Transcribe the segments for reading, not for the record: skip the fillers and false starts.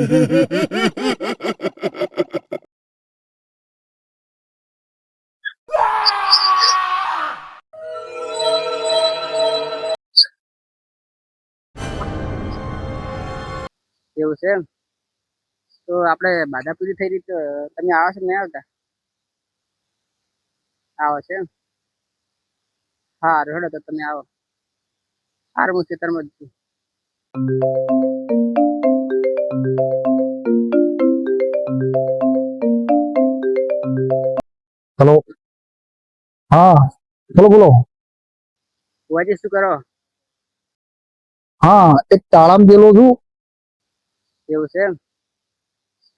એવું છે એમ. તો આપણે બાધા પૂરી થઈ રહી તો તમે આવો છો નહીં આવતા? આવો છે એમ. હા હેડો તો તમે આવો. સારું હું ખેતરમાં જ છું. હેલો. હા બોલો બોલો. બુઆજી શું કરો? હા એક તાળામાં ગયેલો છું. એવું છે એમ.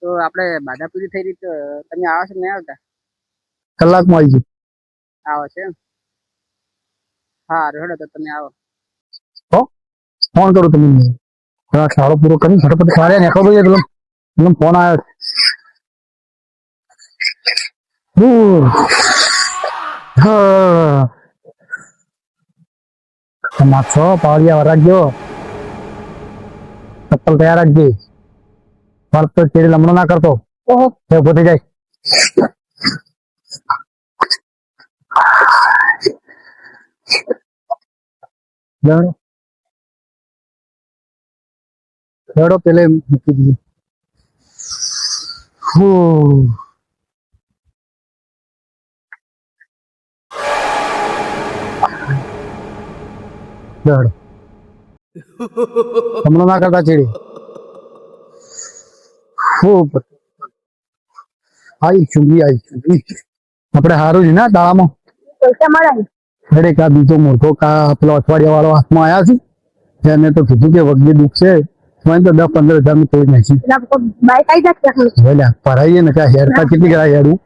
તો આપણે બાધા પૂરી થઈ રહી તો તમે આવો છો નહીં આવતા? કલાકમાં આવી જઉં. આવો છે એમ. હા હેડો તો તમે આવો. હો ફોન કરું તમને. હા શાળો પૂરો કરી ફટાફટ ખાડે ને ખબર છે પેલો ફોન આવ્યો. નાખશો પાવડિયા રાખજો. ચપ્પલ તૈયાર રાખજે. ફર્ક તો ચેડી લમણો ના કરતો. ઓહો ઉભો થઈ જાય. ખેડો પેલે મૂકી દીધું. હમણાં ના કરતા ચેડી. આવી ચૂંટણી આપણે સારું છે ને તાળામાં પૈસા મળે. દરેક આ બીજો મોટો પેલો અઠવાડિયા વાળો હાથમાં આવ્યા છે એને તો કીધું કે વગડી દુઃખ છે મને તો 10-15 હજાર તોડી નાખી. ભરાઈએ ને ક્યાં હેરતા કેટલી કરા હેરું.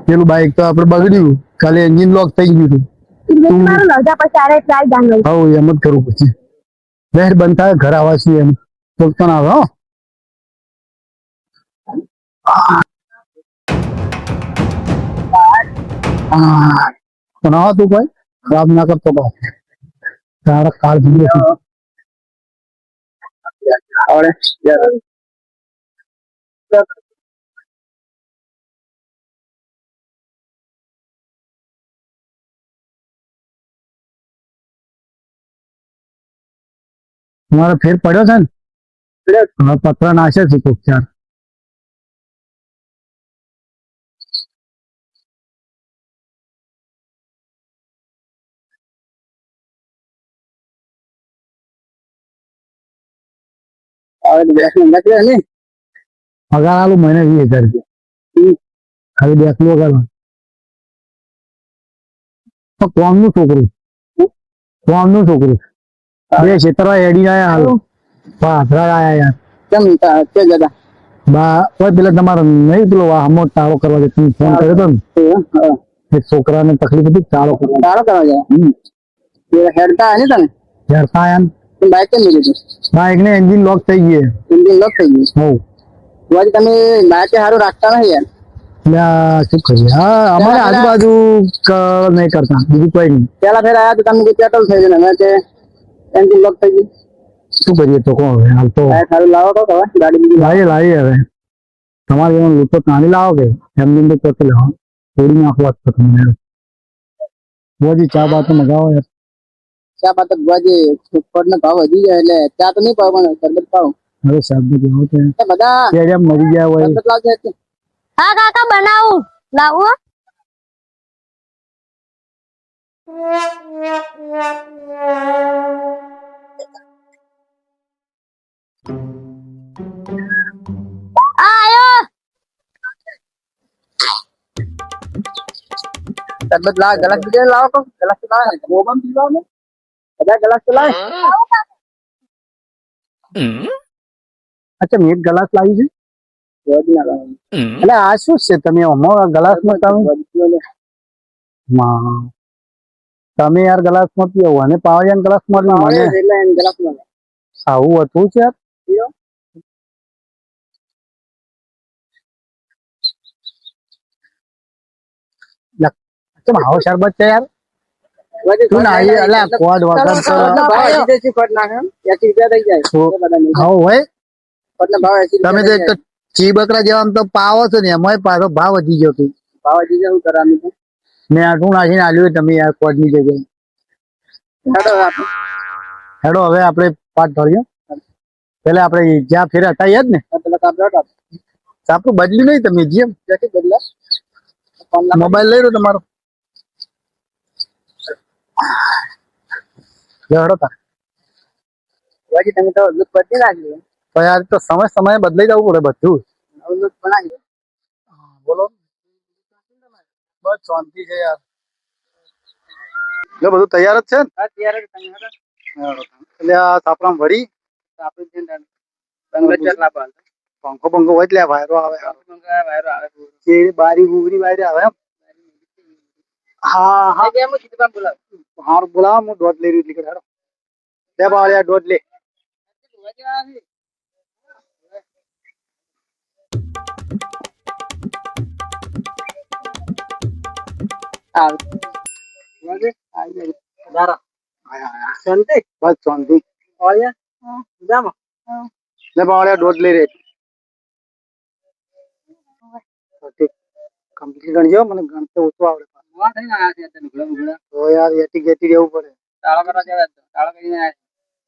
પેલું બાઈક તો આપડે બગડ્યું ખાલી એન્જિન લોક થઈ ગયું હતું. એમ જ કરવું પછી વેર બંધ થાય ઘર આવવા છીએ એમ બોલતો ના આવે. ના તું કોઈ ખરાબ ના કરતો તારા કાળ તમારે ફેર પડ્યો છે ને પત્ર નાશે છે કોક ચાર. પગાર આલું મહિને 20,000 રૂપિયા ખાલી બેસલું વગર. કોમનું છોકરું બે ક્ષેત્ર એડી આયા હાલ પાથરા આયા યાર. કેમ કે દાદા બા કોઈ પેલા તમારો નહીં પેલો આમો ટાળો કરવા તમે ફોન કર્યો હતો ને એક છોકરાને તકલીફ હતી ટાળો કરવા જાય હેડતા ને તમે હેડતા આયા બાઈક કેમ લીધું? બાઈક ને એન્જિન લોક થઈ ગયું. હો તમે બાઈક સારું રાખતા નહીં યાર. શું કરીએ હા અમારે આજુબાજુ નહીં કરતા બીજું કોઈ નહીં. પેલા ફેર આયા તો તમને પેટ્રોલ થઈ ગયું ને એન્જિન લોક થઈ ગયું. શું કરીએ તો કોણ હાલ તો સારું લાવો તો ગાડી બીજી લાવી હવે તમારે એનો લૂંટો તાણી લાવો કે એમની અંદર ચોથી લાવો થોડી નાખવા છો તમને. બોજી ચા બા તો મગાવો યાર. ચા બા તો બોજી ફૂટપાથ ભાવ વધી જાય એટલે ચા તો નહીં પાવ પણ શરબત પાવ. હવે શરબત લાવો તો બધા કેડિયા મરી ગયા હોય. શરબત લાવશે. હા કાકા બનાવું લાવો. આયો શરબત લાવ ગ્લાસ બીજો લાવો તો ગ્લાસ લાવો ગોબમ પીવા ને બધા ગ્લાસ લાવે. અચ્છા મેં એક ગ્લાસ લાવી છે. એટલે આ શું છે તમે ગ્લાસ માં તમે યાર ગ્લાસ માં પીવો અને પાવડિયા ગ્લાસ માં આવું હતું છે યાર. આવો શરબત છે યાર. તું ના અલા કોડ વગર તો ભાઈ વિદેશી કોડ નાખે 80 રૂપિયા થઈ જાય. આવો હોય એટલે ભાવ 80 તમે તો એક તો ચી બકરા જેવા આમ તો પાવો છો ને એમાંય પાછો ભાવ વધી ગયો તું ભાવ હજી શું કરવાનું છે? મેં આટલું નાખીને આલ્યું તમે યાર કોડની જગ્યાએ હેડો આપણે હેડો હવે આપણે પાઠ ધોરીએ પેલા આપણે જ્યાં ફેર હતા યાદ ને પેલા કાપડો હતો આપણું બદલ્યું નહીં તમે જેમ ક્યાંથી બદલા ફોન મોબાઈલ લઈ લો તમારો હેડો તા લાગી તમે તો લુક બદલી નાખી તો યાર તો સમય બદલાઈ જવું પડે બધું હવે લુક બનાવી બોલો બસ શાંતિ છે યાર એટલે બધું તૈયાર જ છે ને અત્યારે તમે હેડો એટલે આ સાપરામ વળી આપણે જે બંગલો ચટલા પાલ પંખો બંખો હોય એટલે વાયરો આવે વાયરો આવે જે બારી ગુગરી વાયરે આવે એમ હા હા બે હું સીધું બોલાવ હાર બોલાવ હું દોઢ લઈ રહ્યું એટલે હેડો લે બાળ્યા દોઢ લે શાંતિ બસ શાંતિ ઓયા જામો લે બાળ્યા દોઢ લઈ રે કમ્પ્લીટ ગણજો મને ગણતો ઓછું આવડે મોં થઈને આયા છે તને ઘણા ઘણા તો યાર એટી ગેટી રહેવું પડે તાળો કરવા જવા તાળો કરીને આયા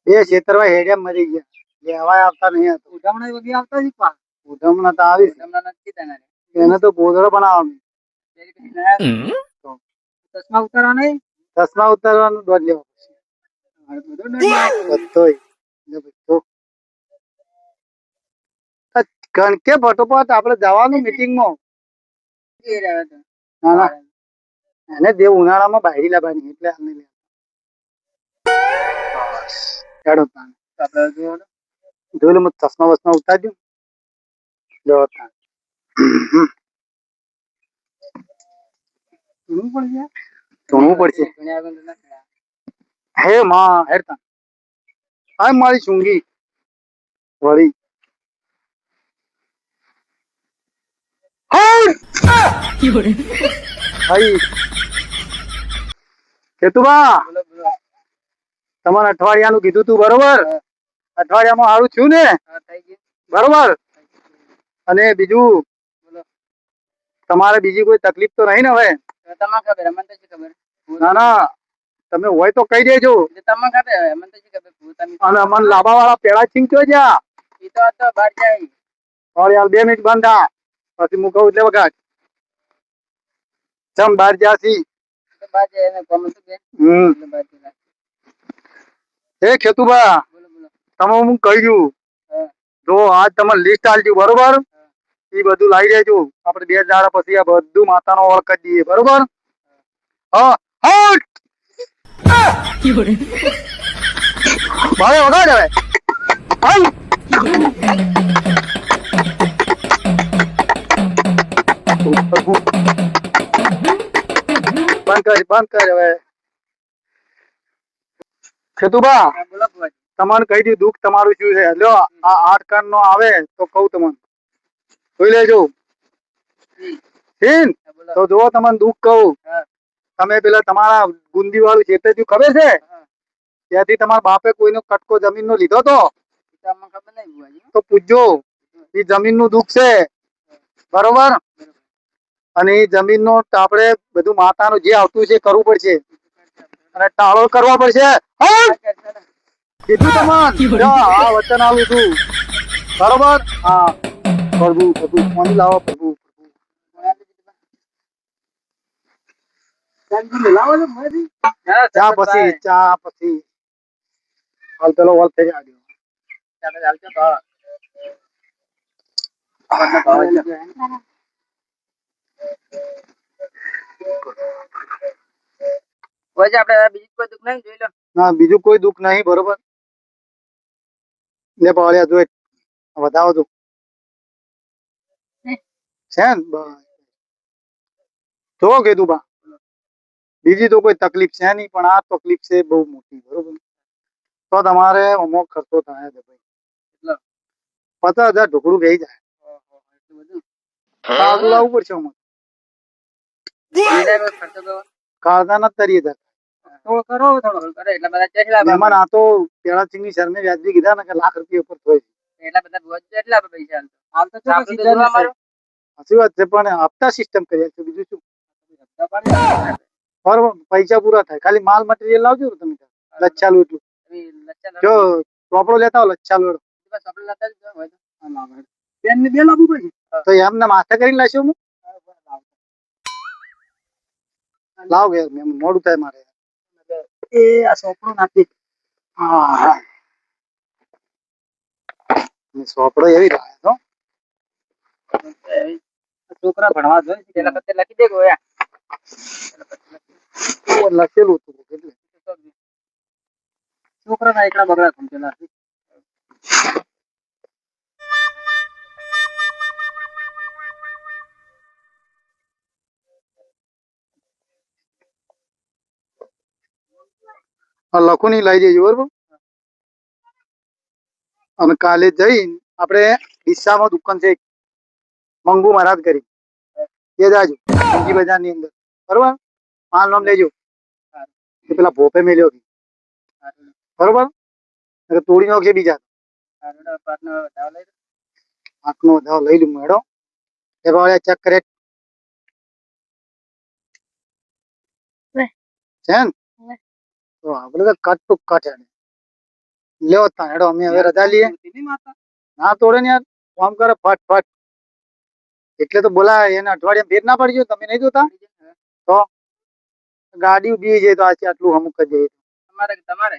બે ખેતરમાં હેડિયા મરી ગયા લેવાય આવતા નહીં હતા ઉડામણા વગી આવતા જ પા ઉધમણા તો આવી ઉડામણા નથી તને એને તો ગોદડો બનાવવાનું ચશ્મા ઉતારવા નહીં ચશ્મા ઉતારવાનું દોઢ લેવો બધોય ને બધો ગણકે ફટોફટ આપણે જવાનું મીટિંગમાં ના ના એને દેવ ઉનાળામાં બાયરી લાવવાની એટલે આને લે બસ હેડો તાન જોઈ લો મત ચશ્મા વસમા ઉતારજો જો તાન ધોવું પડશે હે માં હેડ તાન આ મારી ચુંગી વળી ભાઈ કેતુબા તમારે અઠવાડિયાનું કીધું તું બરોબર અઠવાડિયામાં સારું થયું ને બરોબર અને બીજું તમારે બીજી કોઈ તકલીફ તો નહીં ને હવે તમારે ખબર મને તો ખબર ના ના તમે હોય તો કહી દેજો તમને ખબર મને તો ખબર અને અમને લાંબા વાળા પેલા ચીંક્યો જ્યાં એ તો બહાર જાય और यार 2 મિનિટ બંધ થા પછી હું કહું એટલે વખત ચમ બહાર જાસી બહાર જાય એને કોમ તો કે બહાર જાય એ ખેતુબા બોલો બોલો તમે હું કહી દઉં જો આજ તમે લિસ્ટ આલજો બરોબર એ બધું લાવી દેજો આપણે 2 દાડા પછી આ બધું માતાનો ઓળખ કરી દઈએ બરોબર હા હટ ભાવે વગાડ હવે હાલ બંધ કર હવે ખેતુબા બોલો બોલો તમારે કહી દીધું દુઃખ તમારું શું છે લ્યો આ 8 કાન નો આવે તો કહું તમને જોઈ લેજો ઠીક તો જો તમને દુઃખ કહું તમે પેલા તમારા ગુંદી વાળું ખેતર ખબર છે ત્યાંથી તમારા બાપે કોઈનો કટકો જમીન નો લીધો તો તમને ખબર નહીં બુઆજી તો પૂછજો એ જમીન નું દુઃખ છે બરોબર અને એ જમીન નો આપણે બધું માતાનું જે આવતું છે કરવું પડશે અને ટાળો કરવો પડશે કીધું તમને આ વચન આવું છું બરોબર હા પ્રભુ પ્રભુ પાણી લાવો પ્રભુ ચા પછી હાલ પેલો વોલ થઈ આવ્યો આપણે બીજું કોઈ દુઃખ નહીં જોઈ લો ના બીજું કોઈ દુઃખ નહીં બરોબર લે પાળ્યા જોઈ વધાવો તું છે ને બસ જો કીધું બા બીજી તો કોઈ તકલીફ છે નહીં પણ આ તકલીફ છે બહુ મોટી બરોબર તો તમારે અમો ખર્ચો થાય છે ભાઈ કેટલો 50,000 ઢોકળું બેહી જાય એટલું બધું કાળું લાવવું પડશે અમને ખર્ચો કરો કાળદા ના 30,000 થોડો કરો એટલે બધા ચેકલા મહેમાન આ તો પેલા સિંગની શરમે વ્યાજબી કીધા ને કે ₹1,00,000 ઉપર થોય એટલા બધા રોજ એટલા પૈસા હાલ તો શું આપણે તો season જોવા હશે? મારો સાચી વાત છે પણ હપ્તા સિસ્ટમ કરીએ છે બીજું શું બરોબર પૈસા પૂરા થાય ખાલી માલ મટીરિયલ લાવજો ને તમે લચ્છાલું એટલું જો ચોપડો લેતા હો લચ્છાલું બેન ને બે લાવવું પડે તો એમને માથે કરીને લાવશો હું લાવ ઘેર મેં મોડું થાય મારે એ આ ચોપડો નાખી હા ચોપડો એવી લાવે તો છોકરા ભણવા જોઈએ પેલા પત્તે લખી દે ગોયા લખેલું હતું એટલે છોકરા ના એકલા બગડા પેલા લખું નહીં લઈ જજો બરોબર અને કાલે જઈને આપણે ડીસામાં દુકાન છે મંગુ મહારાજ કરી એ જાજો મોંઘી બજારની અંદર બરોબર માલ નામ લેજો કે પેલા ભોપે મેલ્યો બરોબર તોડી નાખશે બીજા હાથનો વધારો લઈ લઉં મેડો એ વાળા ચેક કરે છે ને તો આપણે તો કટ ટુ કટ લેવો તા હેડો અમે હવે રજા લઈએ ના તોડે ને યાર કામ કરે ફટ ફટ એટલે તો બોલા એને અઠવાડિયા ભેટ ના પડી ગયો તમે નહીં જોતા તો ગાડી ઉભી છે તો આજે આટલું અમુક જ જઈએ તમારે તમારે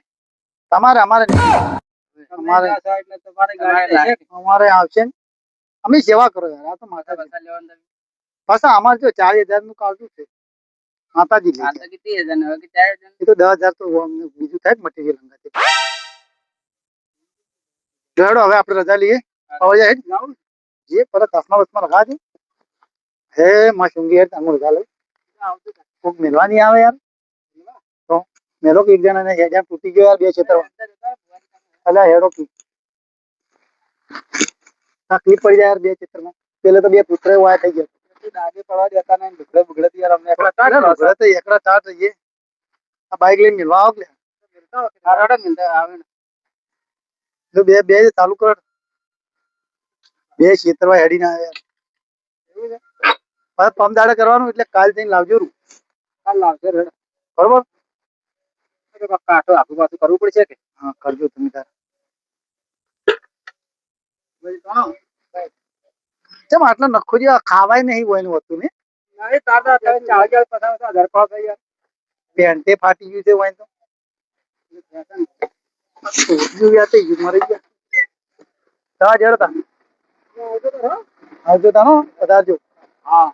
તમારે અમારે નહીં. અમારે એટલે તમારે ગાડી અમારે આવશે ને અમે સેવા કરો યાર આ તો માતા પાછા અમારે જો 40,000 નું કાવતું છે માતાજી લે છે. કેટલી હજાર ને હવે કે 4,000 એ તો 10,000 તો અમને બીજું થાય મટીરિયલ અંગાતે હેડો હવે આપણે રજા લઈએ હવે હેડ જે પરત હાથમાં વચમાં લગા દે હે માં શુંગી હેડ તાંગો રજા લઈ કોક મેળવા નહીં આવે યાર તો મેલો કે એક જણા ને હેડ તૂટી ગયો યાર બે ક્ષેત્ર અલ્યા હેડો કી તકલીફ પડી જાય યાર બે ક્ષેત્રમાં પેલે તો બે પુત્ર વાય થઈ ગયા દાદે પડવા દેતા નહીં બગડે બગડે યાર અમને એકલા તો એકલા ચાર રહીએ આ બાઈક લઈને મિલવા આવો કે આવે જો બે બે ચાલુ કર બે ક્ષેત્રમાં હેડી ના આવે યાર એવું છે બસ પંપ દાડે કરવાનું એટલે કાલ જઈને લાવજો રૂ કાલ લાવજો રેડ બરોબર કાંટો આખું પાછું કરવું પડશે કે હા કરજો તમે તાર ચમ આટલા નખો જે ખાવાય નહીં હોય એનું હતું ને પેન્ટે ફાટી ગયું છે હોય તો મરી ગયા જડતા આવજો તાનો પધારજો હા